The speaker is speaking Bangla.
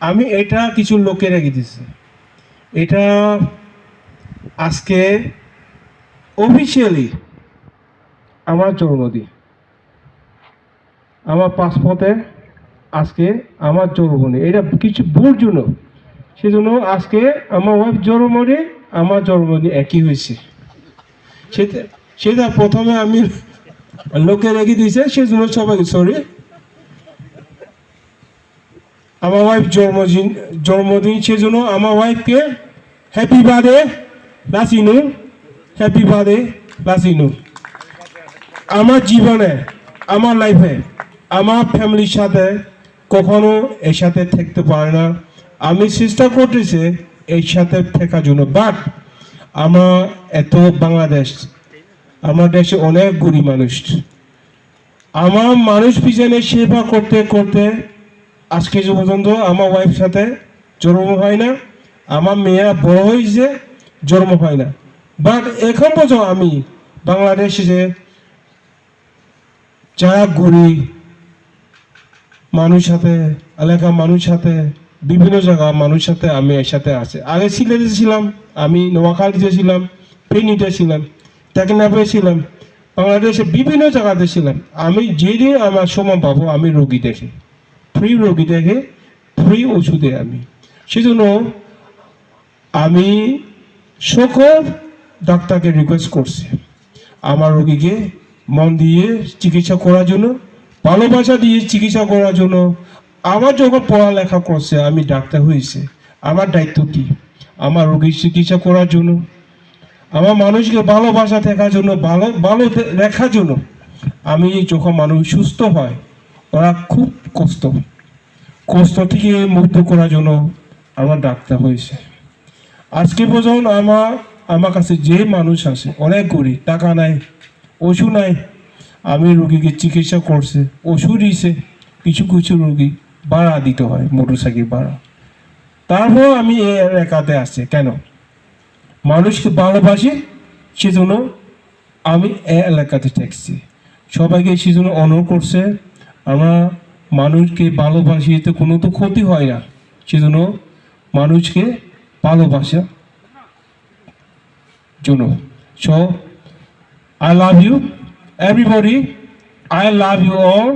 আমি এটা কিছু লোকে রেখে দিচ্ছি। এটা আজকে অফিসিয়ালি আমার জন্মদিন, আমার পাসপোর্টে আজকে আমার জন্মদিন। এটা কিছু ভুল জন্য, সেজন্য আজকে আমার ওয়াইফ জন্মদিন আমার জন্মদিন একই হয়েছে। সেটা সেটা প্রথমে আমি লোকে রেখে দিয়েছে, সেজন্য সবাইকে সরি। আমার ওয়াইফ জন্মদিন সেজন্য আমার ওয়াইফকে হ্যাপি বার্থডে লাসিনু, হ্যাপি বার্থডে লাসিনু। আমার জীবনে, আমার লাইফে, আমার ফ্যামিলির সাথে কখনো এর সাথে থাকতে পারে না। আমি চেষ্টা করতেছি এর সাথে থাকার জন্য, বাট আমার এত বাংলাদেশ, আমার দেশে অনেক গরিব মানুষ, আমার মানুষ পিছনে সেবা করতে করতে আজকে পর্যন্ত আমার ওয়াইফ সাথে জন্ম হয় না, আমার মেয়েরা বড় হয়েছে জন্ম হয় না। বাট এখন পর্যন্ত আমি বাংলাদেশে যে যারা গরিব মানুষ সাথে, এলাকার মানুষ সাথে, বিভিন্ন জায়গার মানুষ সাথে আমি এর সাথে আছি। আগে সিলেটে ছিলাম, আমি নোয়াখালীতে ছিলাম, ফেনীতে ছিলাম, টেকনাফে ছিলাম, বাংলাদেশে বিভিন্ন জায়গাতে ছিলাম। আমি যেদিন আমার সময় পাবো আমি রোগী দেখি, ফ্রি রোগী দেখে, ফ্রি ওষুধে আমি। সেজন্য আমি সকল ডাক্তারকে রিকোয়েস্ট করছি আমার রোগীকে মন দিয়ে চিকিৎসা করার জন্য, ভালোবাসা দিয়ে চিকিৎসা করার জন্য। আমার যখন পড়ালেখা করছে, আমি ডাক্তার হয়েছে, আমার দায়িত্ব কি আমার রোগীর চিকিৎসা করার জন্য, আমার মানুষকে ভালোবাসা থাকার জন্য, ভালো ভালো রাখার জন্য। আমি যখন মানুষ সুস্থ হয়, ওরা খুব কষ্ট থেকে মুক্ত করার জন্য আমার ডাক্তার হয়েছে। আজকে পর্যন্ত আমার কাছে যে মানুষ আছে অনেক গরিব, টাকা নাই, ওষুধ নাই, আমি রোগীকে চিকিৎসা করছে, ওষুধ দিয়েছে, কিছু কিছু রোগী ভাড়া দিতে হয়, মোটরসাইকেল ভাড়া। তারপর আমি এই এলাকাতে আসছি কেন? মানুষকে ভালোবাসি, সেজন্য আমি এই এলাকাতে থাকছি। সবাইকে সেজন্য অনুরোধ করছে, আমরা মানুষকে ভালোবাসি, তো কোনো তো ক্ষতি হয় না, সেজন্য মানুষকে ভালোবাসা জন্য। So I love you everybody, I love you all.